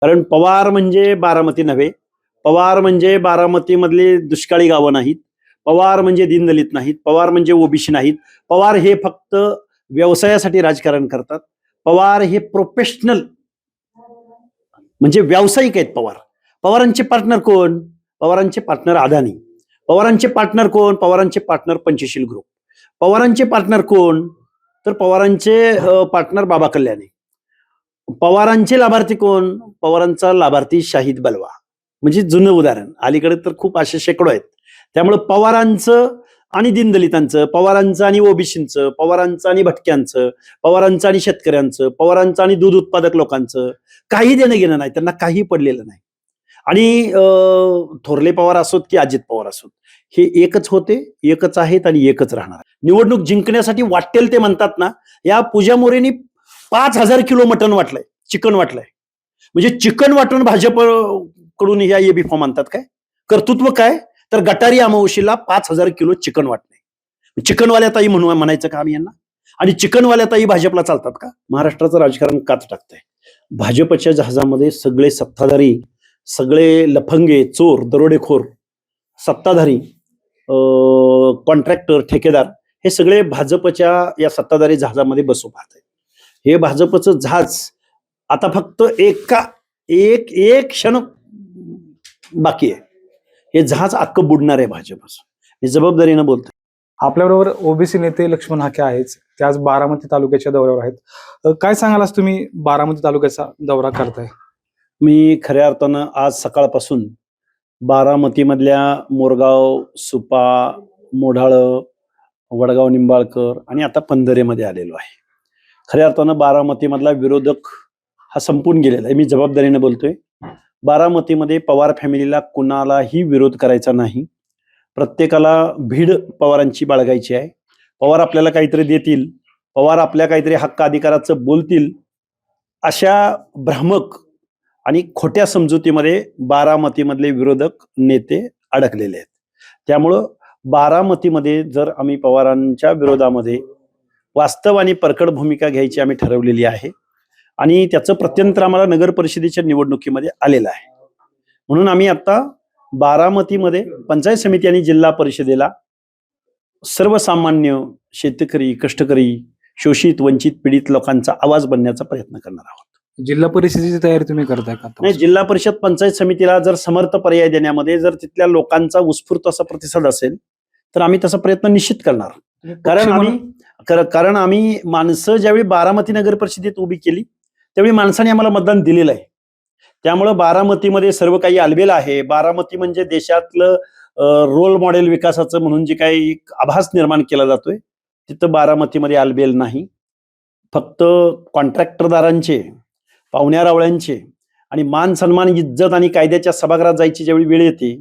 कारण पवार म्हणजे बारामती नव्हे, पवार म्हणजे बारामतीमधली दुष्काळी गावं नाहीत, पवार म्हणजे दीनदलित नाहीत, पवार म्हणजे ओबीसी नाहीत. पवार हे फक्त व्यवसायासाठी राजकारण करतात. पवार हे प्रोफेशनल म्हणजे व्यावसायिक आहेत पवार. पवारांचे पार्टनर कोण? पवारांचे पार्टनर अदानी. पवारांचे पार्टनर कोण? पवारांचे पार्टनर पंचशील ग्रुप. पवारांचे पार्टनर कोण? तर पवारांचे पार्टनर बाबा कल्याणी. पवारांचे लाभार्थी कोण? पवारांचा लाभार्थी शाहिद बलवा. म्हणजे जुनं उदाहरण. अलीकडे तर खूप असे शेकडो आहेत. त्यामुळे पवारांचं आणि दीनदलितांचं, पवारांचं आणि ओबीसींचं, पवारांचं आणि भटक्यांचं, पवारांचं आणि शेतकऱ्यांचं, पवारांचं आणि दूध उत्पादक लोकांचं काही देणं घेणं नाही. त्यांना काही पडलेलं नाही. आणि थोरले पवार असोत की अजित पवार असोत, हे एकच होते, एकच आहेत आणि एकच राहणार. निवडणूक जिंकण्यासाठी वाटेल ते म्हणतात ना, या पूजा मोरेनी 5,000 किलो मटण वाटलंय, चिकन वाटलंय. म्हणजे चिकन वाटून भाजप कडून या एबी फॉर्म आणतात काय? कर्तृत्व काय? तर गटारी अमावशीला 5,000 किलो चिकन वाटणे. चिकनवाल्या ताई म्हणायचं का आम्ही यांना? आणि चिकनवाल्या ताई भाजपला चालतात का? महाराष्ट्राचं राजकारण काच टाकतंय. भाजपच्या जहाजामध्ये सगळे सत्ताधारी, सगळे लफंगे, चोर, दरोडेखोर, सत्ताधारी, कॉन्ट्रॅक्टर, ठेकेदार हे सगळे भाजपच्या या सत्ताधारी जहाजामध्ये बसू पाहत आहेत. हे भाजपचं जहाज आता फक्त एक क्षण बाकी आहे. हे जहाज अख्खं बुडणार आहे भाजपचं. हे जबाबदारीनं बोलतोय. आपल्याबरोबर ओबीसी नेते लक्ष्मण हाके आहेत. ते आज बारामती तालुक्याच्या दौऱ्यावर आहेत. काय सांगाल आज तुम्ही बारामती तालुक्याचा दौरा करताय? मी खऱ्या अर्थानं आज सकाळपासून बारामतीमधल्या मोरगाव, सुपा, मोढाळ, वडगाव निंबाळकर आणि आता पंधरेमध्ये आलेलो आहे. खऱ्या अर्थानं बारामतीमधला विरोधक हा संपून गेलेला आहे. मी जबाबदारीने बोलतोय. बारामतीमध्ये पवार फॅमिलीला कुणालाही विरोध करायचा नाही. प्रत्येकाला भीड पवारांची बाळगायची आहे. पवार आपल्याला काहीतरी देतील, पवार आपल्या काहीतरी हक्क अधिकाराचं बोलतील, अशा भ्रामक आणि खोट्या समजुतीमध्ये बारामतीमधले विरोधक नेते अडकलेले आहेत. त्यामुळं बारामतीमध्ये जर आम्ही पवारांच्या विरोधामध्ये वास्तव आणि परखड भूमिका घ्यायची आम्ही ठरवलेली आहे आणि त्याचं प्रत्यंतर आम्हाला नगर परिषदेच्या निवडणुकीमध्ये आलेलं आहे. म्हणून आम्ही आता बारामतीमध्ये पंचायत समिती आणि जिल्हा परिषदेला सर्वसामान्य शेतकरी, कष्टकरी, शोषित, वंचित, पीडित लोकांचा आवाज बनण्याचा प्रयत्न करणार आहोत. जिल्हा परिषदेची तयारी तुम्ही करताय का? नाही, जिल्हा परिषद पंचायत समितीला जर समर्थ पर्याय देण्यामध्ये जर तिथल्या लोकांचा उत्स्फूर्त असा प्रतिसाद असेल तर आम्ही तसा प्रयत्न निश्चित करणार. कारण आम्ही माणसं ज्यावेळी बारामती नगर परिषदेत उभी केली त्यावेळी माणसाने आम्हाला मतदान दिलेलं आहे. त्यामुळं बारामतीमध्ये सर्व काही आलबेल आहे. बारामती म्हणजे देशातलं रोल मॉडेल विकासाचं म्हणून जे काही एक आभास निर्माण केला जातोय, तिथं बारामतीमध्ये आलबेल नाही. फक्त कॉन्ट्रॅक्टरदारांचे, पाहुण्यारावळ्यांचे आणि मान सन्मान, इज्जत आणि कायद्याच्या सभागृहात जायची ज्यावेळी वेळ येते,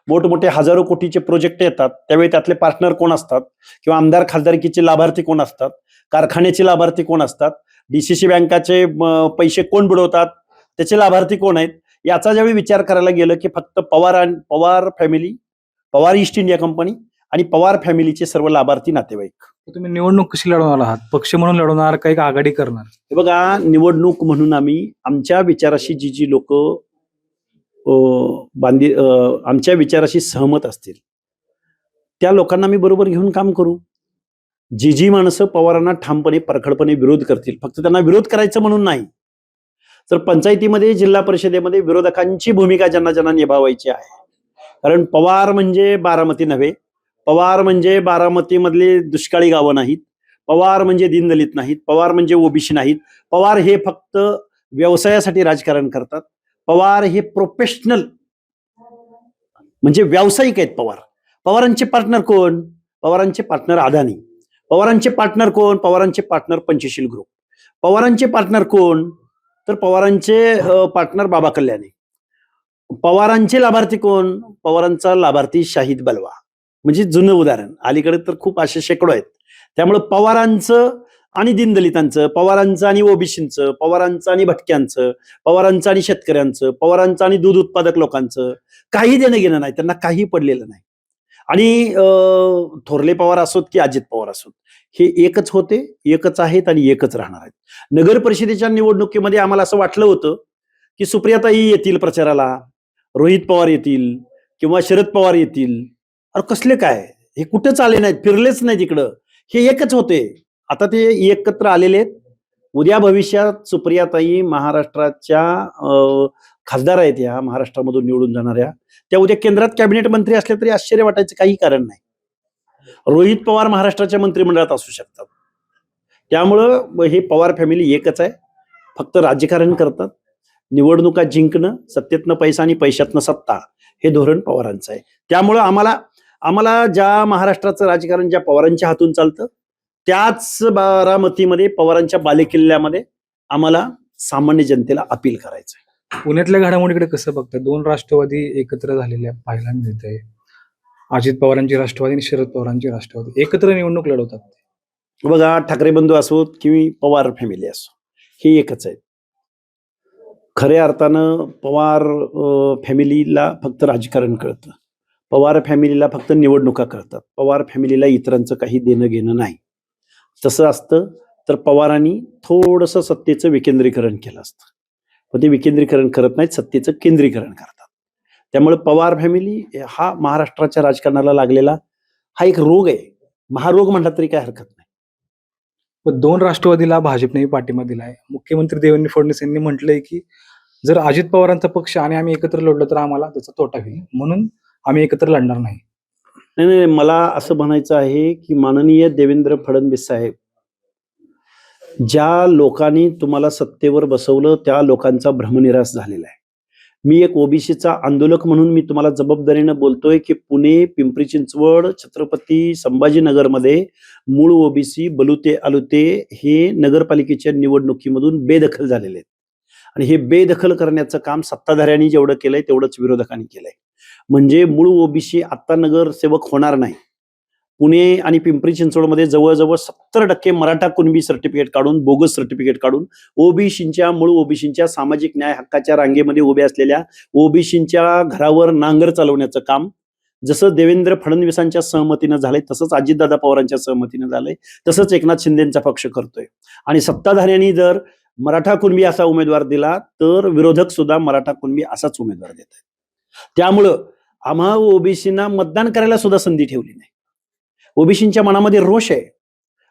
मोठमोठे हजारो कोटीचे प्रोजेक्ट येतात, त्यावेळी त्यातले पार्टनर कोण असतात किंवा आमदार खासदारकीचे लाभार्थी कोण असतात, कारखान्याचे लाभार्थी कोण असतात, डीसीसी बँकाचे पैसे कोण बुडवतात, त्याचे लाभार्थी कोण आहेत, याचा ज्यावेळी विचार करायला गेलं की फक्त Pawar family, Pawar east India company आणि पवार फॅमिलीचे सर्व लाभार्थी नातेवाईक. तुम्ही निवडणूक कशी लढवणार आहात? पक्ष म्हणून लढवणार का एक आघाडी करणार? हे बघा, निवडणूक म्हणून आम्ही आमच्या विचाराशी जी लोक आमच्या विचाराशी सहमत असतील त्या लोकांना आम्ही बरोबर घेऊन काम करू. जी माणसं पवारांना ठामपणे, परखडपणे विरोध करतील, फक्त त्यांना विरोध करायचं म्हणून नाही, तर पंचायतीमध्ये, जिल्हा परिषदेमध्ये विरोधकांची भूमिका ज्यांना निभावायची आहे. कारण पवार म्हणजे बारामती नव्हे, पवार म्हणजे बारामतीमधली दुष्काळी गावं नाहीत, पवार म्हणजे दीनदलित नाहीत, पवार म्हणजे ओबीसी नाहीत. पवार हे फक्त व्यवसायासाठी राजकारण करतात. पवार हे प्रोफेशनल म्हणजे व्यावसायिक आहेत पवार. पवारांचे पार्टनर कोण? पवारांचे पार्टनर अदानी. पवारांचे पार्टनर कोण? पवारांचे पार्टनर पंचशील ग्रुप. पवारांचे पार्टनर कोण? तर पवारांचे पार्टनर बाबा कल्याणी. पवारांचे लाभार्थी कोण? पवारांचा लाभार्थी शाहिद बलवा. म्हणजे जुनं उदाहरण. अलीकडे तर खूप असे शेकडो आहेत. त्यामुळे पवारांचं आणि दीनदलितांचं, पवारांचं आणि ओबीसींचं, पवारांचं आणि भटक्यांचं, पवारांचं आणि शेतकऱ्यांचं, पवारांचं आणि दूध उत्पादक लोकांचं काही देणं घेणं नाही. त्यांना काही पडलेलं नाही. आणि थोरले पवार असोत की अजित पवार असोत, हे एकच होते, एकच आहेत आणि एकच राहणार आहेत. नगर परिषदेच्या निवडणुकीमध्ये आम्हाला असं वाटलं होतं की सुप्रियाताई येतील प्रचाराला, रोहित पवार येतील किंवा शरद पवार येतील. अरे कसले काय, हे कुठंच आले नाहीत, फिरलेच नाही तिकडं. हे एकच होते. आता ते एकत्र आलेले आहेत. उद्या भविष्यात सुप्रियाताई महाराष्ट्राच्या खासदार आहेत, या महाराष्ट्रामधून निवडून जाणाऱ्या. त्या उद्या केंद्रात कॅबिनेट मंत्री असले तरी आश्चर्य वाटायचं काही कारण नाही. रोहित पवार महाराष्ट्राच्या मंत्रिमंडळात असू शकतात. त्यामुळं हे पवार फॅमिली एकच आहे. फक्त राजकारण करतात. निवडणुका जिंकणं, सत्तेतनं पैसा आणि पैशातनं सत्ता, हे धोरण पवारांचं आहे. त्यामुळं आम्हाला ज्या महाराष्ट्राचं राजकारण ज्या पवारांच्या हातून चालतं, त्याच बारामतीमध्ये पवारांच्या बालेकिल्ल्यामध्ये आम्हाला सामान्य जनतेला अपील करायचं आहे. पुण्यातल्या घडामोडीकडे कसं बघतात? 2 राष्ट्रवादी एकत्र झालेल्या पाहायला मिळतंय. अजित पवारांची राष्ट्रवादी आणि शरद पवारांची राष्ट्रवादी एकत्र निवडणूक लढवतात. बघा, ठाकरे बंधू असोत किंवा पवार फॅमिली असो, हे एकच आहे. खऱ्या अर्थानं पवार फॅमिलीला फक्त राजकारण कळतं. पवार फॅमिलीला फक्त निवडणुका करतात. पवार फॅमिलीला इतरांचं काही देणं घेणं नाही. तसं असतं तर पवारांनी थोडंसं सत्तेचं विकेंद्रीकरण केलं असतं, पण ते विकेंद्रीकरण करत नाहीत, सत्तेचं केंद्रीकरण करतात. त्यामुळे पवार फॅमिली हा महाराष्ट्राच्या राजकारणाला लागलेला हा एक रोग आहे. महारोग म्हटला तरी काय हरकत नाही. पण 2 राष्ट्रवादीला भाजपने पाठिंबा दिलाय. मुख्यमंत्री देवेंद्र फडणवीस यांनी म्हटलंय की जर अजित पवारांचा पक्ष आणि आम्ही एकत्र लढलो तर आम्हाला त्याचा तोटा होईल, म्हणून आम्ही एकत्र लढणार नाही. नाही, मला असं म्हणायचं आहे की माननीय देवेंद्र फडणवीस साहेब, ज्या लोकांनी तुम्हाला सत्तेवर बसवलं त्या लोकांचा भ्रमनिरास झालेला आहे. मी एक ओबीसीचा आंदोलक म्हणून मी तुम्हाला जबाबदारीनं बोलतोय की पुणे, पिंपरी चिंचवड, छत्रपती संभाजीनगरमध्ये मूळ ओबीसी बलुते आलुते हे नगरपालिकेच्या निवडणुकीमधून बेदखल झालेले आहेत. आणि हे बेदखल करण्याचं काम सत्ताधाऱ्यांनी जेवढं केलंय तेवढंच विरोधकांनी केलंय. म्हणजे मूळ ओबीसी आता नगरसेवक होणार नाही. पुणे आणि पिंपरी चिंचवडमध्ये जवळजवळ 70% मराठा कुणबी सर्टिफिकेट काढून, बोगस सर्टिफिकेट काढून, ओबीसींच्या मूळ ओबीसींच्या सामाजिक न्याय हक्काच्या रांगेमध्ये उभ्या असलेल्या ओबीसींच्या घरावर नांगर चालवण्याचं काम जसं देवेंद्र फडणवीसांच्या सहमतीनं झालंय, तसंच अजितदादा पवारांच्या सहमतीनं झालंय, तसंच एकनाथ शिंदेचा पक्ष करतोय. आणि सत्ताधाऱ्यांनी जर मराठा कुणबी असा उमेदवार दिला तर विरोधक सुद्धा मराठा कुणबी असाच उमेदवार देत आहेत. त्यामुळं आम्हा ओबीसींना मतदान करायला सुद्धा संधी ठेवली नाही. ओबीसींच्या मनामध्ये रोष आहे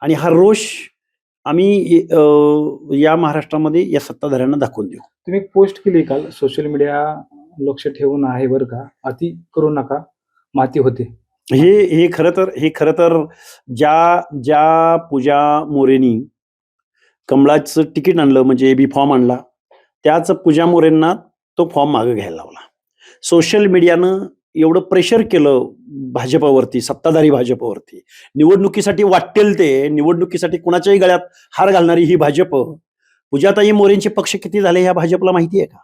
आणि हा रोष आम्ही या महाराष्ट्रामध्ये या सत्ताधाऱ्यांना दाखवून देऊ. तुम्ही एक पोस्ट केली काल, सोशल मीडिया लक्ष ठेवून आहे बरं का, अति करू नका माती होते. हे खरं तर ज्या पूजा मोरेनी कमळाचं तिकीट आणलं, म्हणजे एबी फॉर्म आणला, त्याच पूजा मोरेंना तो फॉर्म मागे घ्यायला लावला. सोशल मीडियानं एवढं प्रेशर केलं भाजपवरती, सत्ताधारी भाजपवरती. निवडणुकीसाठी वाटेल ते, निवडणुकीसाठी कुणाच्याही गळ्यात हार घालणारी ही भाजप. पूजाताई मोरेंचे पक्ष किती झाले ह्या भाजपला माहिती आहे का?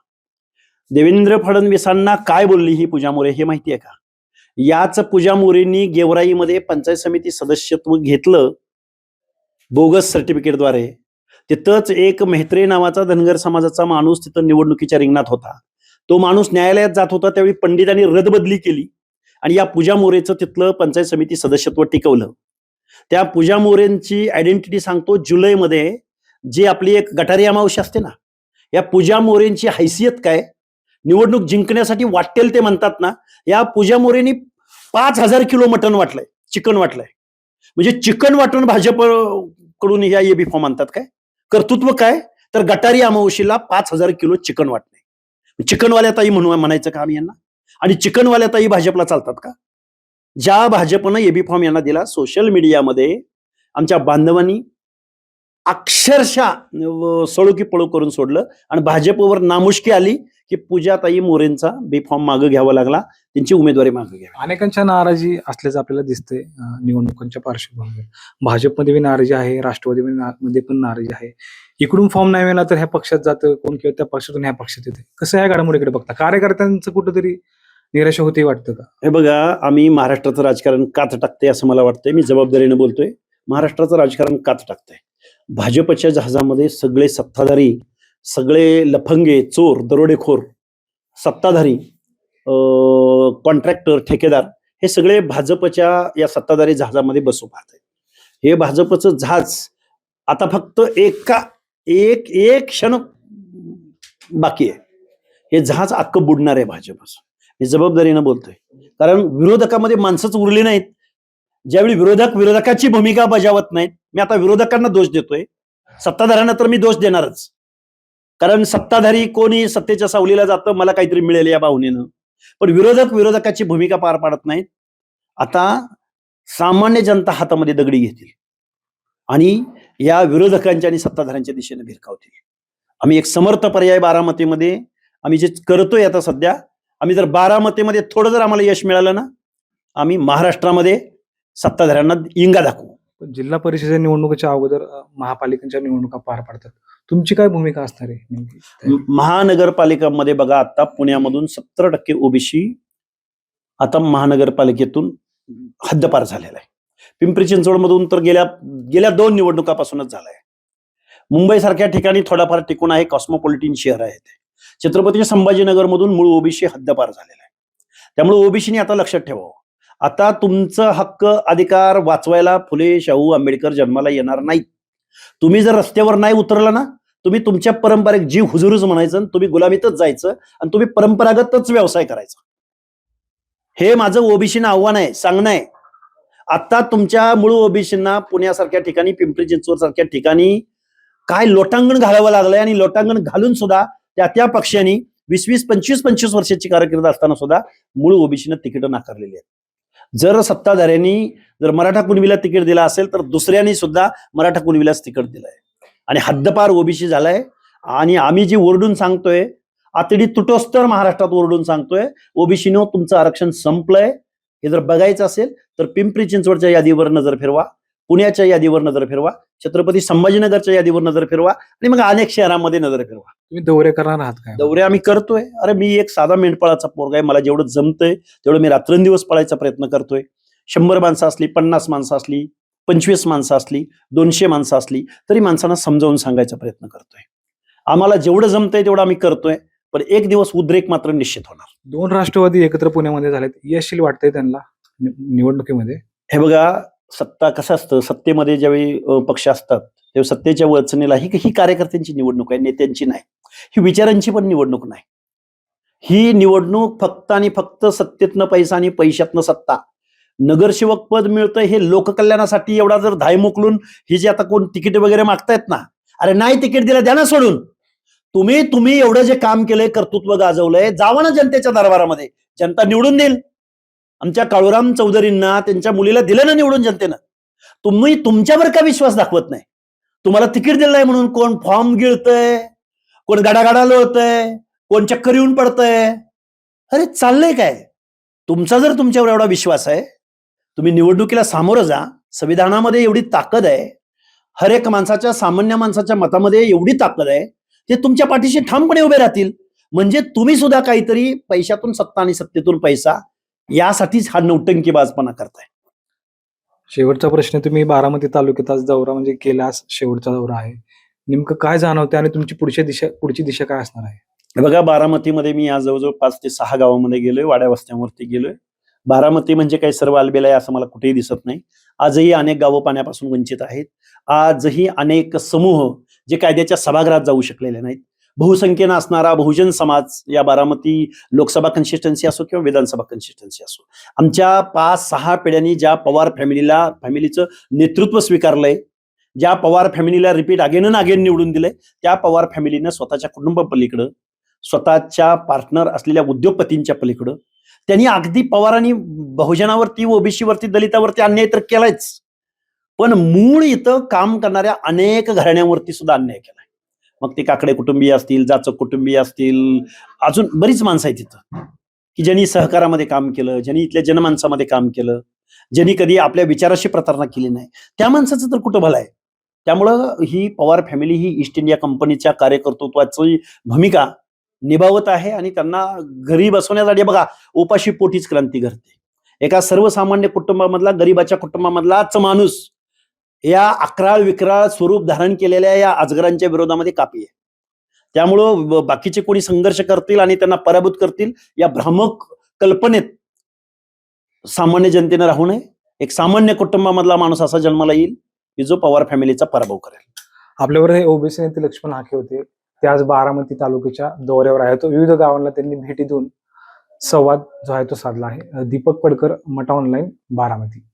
देवेंद्र फडणवीसांना काय बोलली ही पूजा मोरे हे माहिती आहे का? याच पूजा मोरेंनी गेवराईमध्ये पंचायत समिती सदस्यत्व घेतलं बोगस सर्टिफिकेटद्वारे. तिथंच एक मेहत्रे नावाचा धनगर समाजाचा माणूस तिथं निवडणुकीच्या रिंगणात होता. तो माणूस न्यायालयात जात होता, त्यावेळी पंडितांनी रदबदली केली आणि या पूजा मोरेचं तिथलं पंचायत समिती सदस्यत्व टिकवलं. त्या पूजा मोरेंची आयडेंटिटी सांगतो. जुलैमध्ये जी आपली एक गटारी अमावस्या असते ना, या पूजा मोरेंची हैसियत काय, निवडणूक जिंकण्यासाठी वाटेल ते म्हणतात ना, या पूजा मोरेंनी 5,000 किलो मटण वाटलंय, चिकन वाटलंय. म्हणजे चिकन वाटून भाजप कडून या एबी फॉर्म आणतात काय? कर्तृत्व काय? तर गटारी अमावस्येला 5,000 किलो चिकन वाटणे. चिकनवाल्या ताई म्हणायचं का आम्ही यांना? आणि चिकनवाल्या ताई भाजपला चालतात का? ज्या भाजपनं एबी फॉर्म यांना दिला, सोशल मीडियामध्ये आमच्या बांधवांनी अक्षरशः सळो की पळो करून सोडलं आणि भाजपवर नामुष्की आली की पूजाताई मोरेंचा बी फॉर्म मागे घ्यावा लागला, त्यांची उमेदवारी मागे घ्यावी. अनेकांच्या नाराजी असल्याचं आपल्याला दिसतंय निवडणुकांच्या पार्श्वभूमीवर. भाजपमध्ये बी नाराजी आहे, राष्ट्रवादीमध्ये पण नाराजी आहे. इकडून फॉर्म नाही मिळाला तर ह्या पक्षात जातं कोण किंवा त्या पक्षातून ह्या पक्षात येते. कसं ह्या घडामोडीकडे बघता? कार्यकर्त्यांचं कुठंतरी निराशा होते वाटतं का? हे बघा, आम्ही महाराष्ट्राचं राजकारण कात टाकतंय असं मला वाटतंय. मी जबाबदारीनं बोलतोय. महाराष्ट्राचं राजकारण कात टाकतंय. भाजपच्या जहाजामध्ये सगळे सत्ताधारी, सगळे लफंगे, चोर, दरोडेखोर, सत्ताधारी, कॉन्ट्रॅक्टर, ठेकेदार हे सगळे भाजपच्या या सत्ताधारी जहाजामध्ये बसू पाहत आहेत. हे भाजपचं जहाज आता फक्त एक क्षण बाकी आहे. हे जहाज अख्खं बुडणार आहे भाजपचं. मी जबाबदारीनं बोलतोय, कारण विरोधकामध्ये माणसंच उरली नाहीत. ज्यावेळी विरोधकाची भूमिका बजावत नाहीत, मी आता विरोधकांना दोष देतोय, सत्ताधाऱ्यांना तर मी दोष देणारच. कारण सत्ताधारी कोणी सत्तेच्या सावलीला जातं, मला काहीतरी मिळेल या भावनेनं, पण विरोधकाची भूमिका पार पाडत नाहीत. आता सामान्य जनता हातामध्ये दगडी घेतील आणि या विरोधकांच्या आणि सत्ताधाऱ्यांच्या दिशेने भिरकावतील. आम्ही एक समर्थ पर्याय बारामतीमध्ये आम्ही जे करतोय आता सध्या, आम्ही जर बारामतीमध्ये थोडं जर आम्हाला यश मिळालं ना, आम्ही महाराष्ट्रामध्ये सत्ताधाऱ्यांना इंगा दाखवू. पण जिल्हा परिषदेच्या निवडणुकीच्या अगोदर महापालिकांच्या निवडणुका पार पडतात. तुमची काय भूमिका असणार आहे नेमकी? महानगरपालिकांमध्ये बघा, आता पुण्यामधून 70% ओबीसी आता महानगरपालिकेतून हद्दपार झालेला आहे. पिंपरी चिंचवडमधून तर गेल्या 2 निवडणुकापासूनच झालाय. मुंबई सारख्या ठिकाणी थोडाफार टिकून आहे, कॉस्मोपॉलिटिन शहर आहे ते. छत्रपती संभाजीनगरमधून मूळ ओबीसी हद्दपार झालेला आहे. त्यामुळे ओबीसीने आता लक्षात ठेवावं, आता तुमचं हक्क अधिकार वाचवायला फुले शाहू आंबेडकर जन्माला येणार नाहीत. तुम्ही जर रस्त्यावर नाही उतरला ना, तुम्ही तुमच्या पारंपरिक जीव हुजूरच म्हणायचं, तुम्ही गुलामीतच जायचं आणि तुम्ही परंपरागतच व्यवसाय करायचा. हे माझं ओबीसीना आव्हान आहे, सांगणं आहे. आता तुमच्या मूळ ओबीसींना पुण्यासारख्या ठिकाणी, पिंपरी चिंचवड सारख्या ठिकाणी काय लोटांगण घालावं लागलंय आणि लोटांगण घालून सुद्धा त्या पक्षांनी 20-20, 25-25 वर्षाची कारकीर्द असताना सुद्धा मूळ ओबीसीनं तिकीट नाकारलेली आहेत. जर सत्ताधाऱ्यांनी जर मराठा कुणबीला तिकीट दिला असेल तर दुसऱ्यांनी सुद्धा मराठा कुणबीलाच तिकीट दिलंय आणि हद्दपार ओबीसी झालाय. आणि आम्ही जी ओरडून सांगतोय, आतडी तुटोस्तर महाराष्ट्रात ओरडून सांगतोय, ओबीसीनं तुमचं आरक्षण संपलंय. हे जर बघायचं असेल तर पिंपरी चिंचवडच्या यादीवर नजर फिरवा, पुण्याच्या यादीवर नजर फिरवा, छत्रपती संभाजीनगरच्या यादीवर नजर फिरवा आणि मग अनेक शहरांमध्ये नजर फिरवा. तुम्ही दौरे करणार आहात काय? दौरे आम्ही करतोय. अरे मी एक साधा मेंढपाळाचा पोरगा आहे, मला जेवढं जमतंय तेवढं मी रात्रंदिवस पळायचा प्रयत्न करतोय. 100 माणसं असली, 50 माणसं असली, 25 माणसं असली, 200 माणसं असली तरी माणसांना समजावून सांगायचा प्रयत्न करतोय. आम्हाला जेवढं जमतंय तेवढं आम्ही करतोय, पण एक दिवस उद्रेक मात्र निश्चित होणार. 2 राष्ट्रवादी एकत्र पुण्यामध्ये झालेत, यश वाटतंय त्यांना निवडणुकीमध्ये? हे बघा, सत्ता कसं असतं, सत्तेमध्ये ज्यावेळी पक्ष असतात तेव्हा सत्तेच्या वचनेला ही कार्यकर्त्यांची निवडणूक आहे, नेत्यांची नाही. ही विचारांची पण निवडणूक नाही. ही निवडणूक फक्त आणि फक्त सत्तेतनं पैसा आणि पैशातनं सत्ता. नगरसेवक पद मिळतं हे लोककल्याणासाठी. एवढा जर धाय मोकलून ही जे आता कोण तिकीट वगैरे मागतायत ना, अरे नाही तिकीट दिलं द्या ना सोडून. तुम्ही एवढं जे काम केलंय, कर्तृत्व गाजवलंय, जावा ना जनतेच्या दरबारामध्ये, जनता निवडून देईल. आमच्या काळूराम चौधरींना त्यांच्या मुलीला दिलं ना निवडून जनतेनं. तुम्ही तुमच्यावर का विश्वास दाखवत नाही? तुम्हाला तिकीट दिलं नाही म्हणून कोण फॉर्म गिळतंय, कोण गाडागाडा लोळतंय, कोण चक्कर येऊन पडतंय. अरे चाललंय काय? तुमचा जर तुमच्यावर एवढा विश्वास आहे, तुम्ही निवडणुकीला सामोरं जा. संविधानामध्ये एवढी ताकद आहे, हर एक माणसाच्या, सामान्य माणसाच्या मतामध्ये एवढी ताकद आहे, ते तुमच्या पाठीशी ठामपणे उभे राहतील. म्हणजे तुम्ही सुद्धा काहीतरी पैशातून सत्ता आणि सत्तेतून पैसा यासाठीच हा नौटंकीबाजपणा करताय. शेवटचा प्रश्न, तुम्ही बारामती तालुक्यात आज दौरा म्हणजे केलास, शेवटचा दौरा आहे, नेमकं काय जाणवते आणि तुमची पुढची दिशा काय असणार आहे? बघा, बारामतीमध्ये मी आज जवळजवळ 5 ते 6 गावामध्ये गेलोय, वाड्या वस्त्यांवरती गेलोय. बारामती म्हणजे काही सर्व आलबेला आहे असं मला कुठेही दिसत नाही. आजही अनेक गावं पाण्यापासून वंचित आहेत. आजही अनेक समूह जे कायद्याच्या सभागृहात जाऊ शकलेले नाहीत. बहुसंख्येनं असणारा बहुजन समाज या बारामती लोकसभा कन्सिस्टन्सी असो किंवा विधानसभा कन्सिस्टन्सी असो, आमच्या 5-6 पिढ्यांनी ज्या पवार फॅमिलीचं नेतृत्व स्वीकारलंय, ज्या पवार फॅमिलीला रिपीट अगेन अँड अगेन निवडून दिलंय, त्या पवार फॅमिलीनं स्वतःच्या कुटुंबापलीकडं, स्वतःच्या पार्टनर असलेल्या उद्योगपतींच्या पलीकडं त्यांनी अगदी पवारांनी बहुजनावरती, ओबीसीवरती, दलितावरती अन्याय तर केलायच, पण मूळ इथं काम करणाऱ्या अनेक घराण्यांवरती सुद्धा अन्याय केलाय. मग ते काकडे कुटुंबीय असतील, जाचक कुटुंबीय असतील, अजून बरीच माणसं आहेत तिथं की ज्यांनी सहकारामध्ये काम केलं, ज्यांनी इथल्या जनमानसामध्ये काम केलं, ज्यांनी कधी आपल्या विचाराशी प्रतारणा केली नाही, त्या माणसाचं तर कुठं भलं आहे. त्यामुळं ही पवार फॅमिली ही ईस्ट इंडिया कंपनीच्या कार्यकर्तृत्वाची भूमिका निभावत आहे आणि त्यांना घरी बसवण्यासाठी बघा, उपाशी पोटीच क्रांती घडते. एका सर्वसामान्य कुटुंबामधला, गरीबाच्या कुटुंबामधलाच माणूस या अकराळ विक्राळ स्वरूप धारण केलेल्या या अजगरांच्या विरोधामध्ये कापी आहे. त्यामुळं बाकीचे कोणी संघर्ष करतील आणि त्यांना पराभूत करतील या भ्रामक कल्पनेत सामान्य जनतेनं राहू नये. एक सामान्य कुटुंबामधला माणूस असा जन्माला येईल की जो पवार फॅमिलीचा पराभव करेल. आपल्यावर हे ओबीसी नेते लक्ष्मण हाके होते, ते आज बारामती तालुक्याच्या दौऱ्यावर आहेत. विविध गावांना त्यांनी भेटी देऊन संवाद जो आहे तो साधला आहे. दीपक पडकर, मटा ऑनलाईन, बारामती.